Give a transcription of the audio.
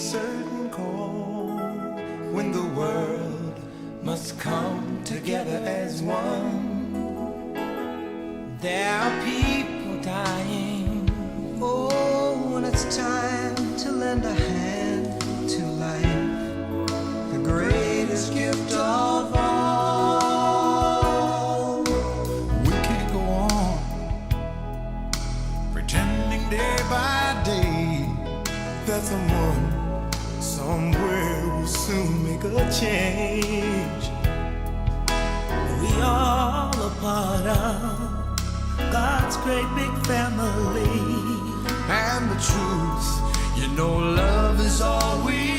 certain call when the world must come together as one. There are people dying. Oh, when it's time to lend a hand to life, the greatest gift of all. We can't go on pretending day by day that someone somewhere will soon make a change. We all a part of God's great big family. And the truth, you know, love is all we